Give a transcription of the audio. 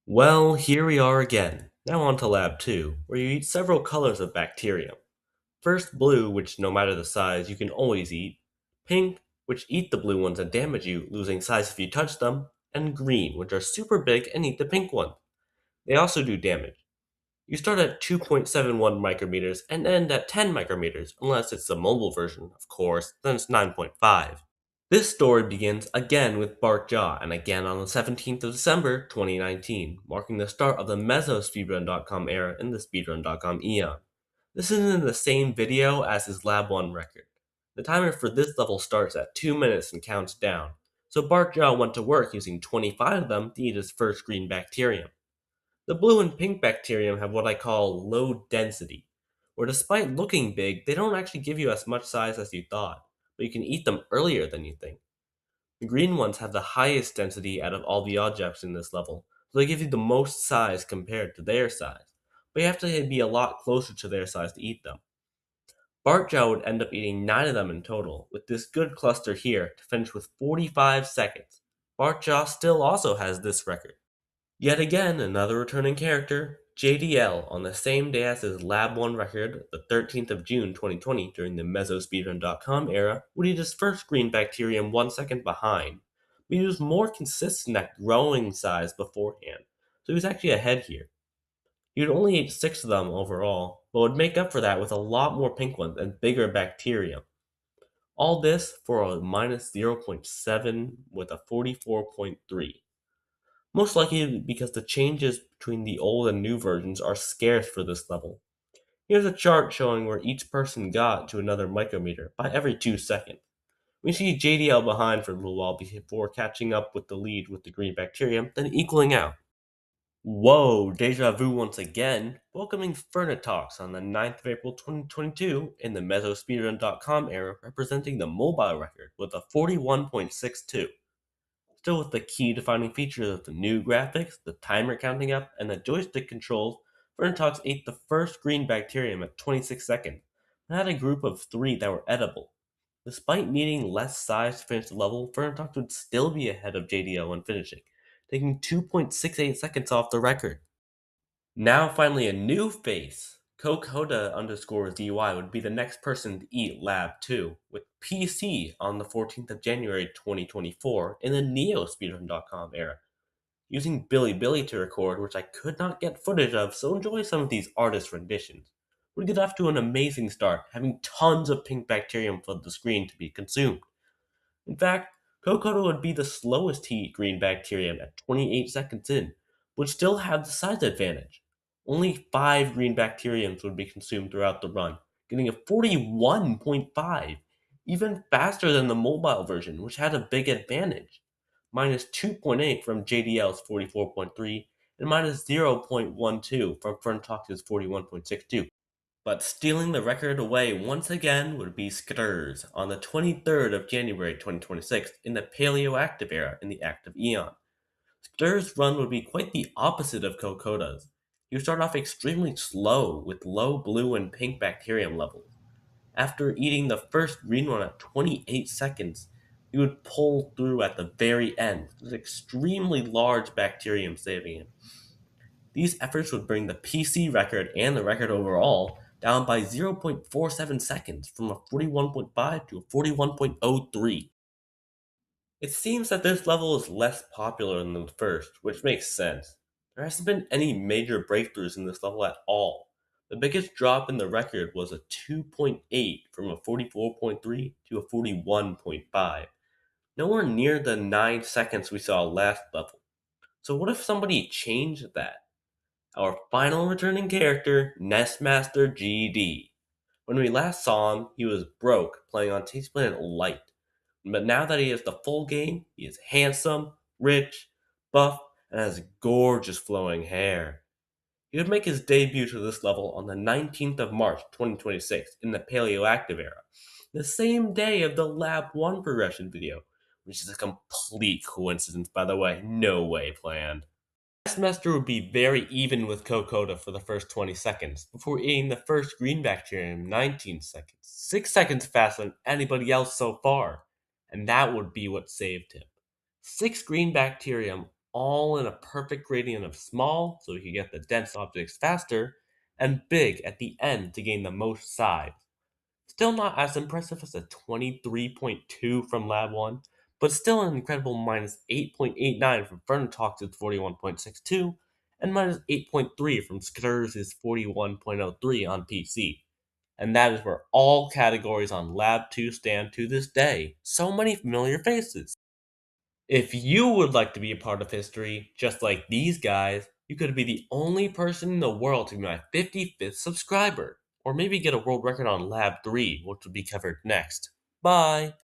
Well, here we are again. Now on to Lab 2, where you eat several colors of bacterium. First, blue, which no matter the size, you can always eat. Pink, which eat the blue ones and damage you, losing size if you touch them. And green, which are super big and eat the pink one. They also do damage. You start at 2.71 micrometers and end at 10 micrometers, unless it's the mobile version, of course, then it's 9.5. This story begins again with Bart Jaw and again on the 17th of December 2019, marking the start of the Meso era in the Speedrun.com eon. This isn't in the same video as his Lab 1 record. The timer for this level starts at 2 minutes and counts down, so Bart Jaw went to work using 25 of them to eat his first green bacterium. The blue and pink bacterium have what I call low density, where despite looking big, they don't actually give you as much size as you thought, but you can eat them earlier than you think. The green ones have the highest density out of all the objects in this level, so they give you the most size compared to their size, but you have to be a lot closer to their size to eat them. Bartjaw would end up eating 9 of them in total, with this good cluster here to finish with 45 seconds. Bartjaw still also has this record. Yet again, another returning character, JDL, on the same day as his Lab 1 record, the 13th of June 2020, during the Mesospeedrun.com era, would eat his first green bacterium 1 second behind. But he was more consistent at growing size beforehand, so he was actually ahead here. He would only eat 6 of them overall, but would make up for that with a lot more pink ones and bigger bacterium. All this for a minus 0.7 with a 44.3. Most likely because the changes between the old and new versions are scarce for this level. Here's a chart showing where each person got to another micrometer by every 2 seconds. We see JDL behind for a little while before catching up with the lead with the green bacterium, then equaling out. Whoa, deja vu once again, welcoming Fernatox on the 9th of April 2022 in the Mesospeedrun.com era, representing the mobile record with a 41.62. Still with the key defining features of the new graphics, the timer counting up, and the joystick controls, Fernatox ate the first green bacterium at 26 seconds, and had a group of 3 that were edible. Despite needing less size to finish the level, Fernatox would still be ahead of JDL when finishing, taking 2.68 seconds off the record. Now finally a new face. Kokoda underscore ZY would be the next person to eat Lab 2, with PC on the 14th of January 2024 in the NeoSpeedrun.com era. Using Billy Billy to record, which I could not get footage of, so enjoy some of these artist renditions. We get off to an amazing start, having tons of pink bacterium flood the screen to be consumed. In fact, Kokoda would be the slowest to eat green bacterium at 28 seconds in, would still have the size advantage. Only 5 green bacteriums would be consumed throughout the run, getting a 41.5, even faster than the mobile version, which had a big advantage. Minus 2.8 from JDL's 44.3, and minus 0.12 from Ferntox's 41.62. But stealing the record away once again would be Skurs on the 23rd of January 2026 in the Paleoactive era in the Active Eon. Skurs' run would be quite the opposite of Kokoda's. He would start off extremely slow with low blue and pink bacterium levels. After eating the first green one at 28 seconds, he would pull through at the very end, with extremely large bacterium saving him. These efforts would bring the PC record and the record overall down by 0.47 seconds from a 41.5 to a 41.03. It seems that this level is less popular than the first, which makes sense. There hasn't been any major breakthroughs in this level at all. The biggest drop in the record was a 2.8 from a 44.3 to a 41.5. Nowhere near the 9 seconds we saw last level. So what if somebody changed that? Our final returning character, Nestmaster GD. When we last saw him, he was broke, playing on Taste Planet Light. But now that he has the full game, he is handsome, rich, buff, and has gorgeous flowing hair. He would make his debut to this level on the 19th of March 2026 in the Paleoactive era, the same day of the Lab 1 progression video, which is a complete coincidence, by the way, no way planned. Semester would be very even with Kokoda for the first 20 seconds, before eating the first green bacterium in 19 seconds, 6 seconds faster than anybody else so far, and that would be what saved him. 6 green bacterium all in a perfect gradient of small, so you can get the dense objects faster, and big at the end to gain the most size. Still not as impressive as the 23.2 from Lab 1, but still an incredible minus 8.89 from Fernatox's 41.62, and minus 8.3 from Skitter's 41.03 on PC. And that is where all categories on Lab 2 stand to this day. So many familiar faces. If you would like to be a part of history, just like these guys, you could be the only person in the world to be my 55th subscriber. Or maybe get a world record on Lab 3, which will be covered next. Bye!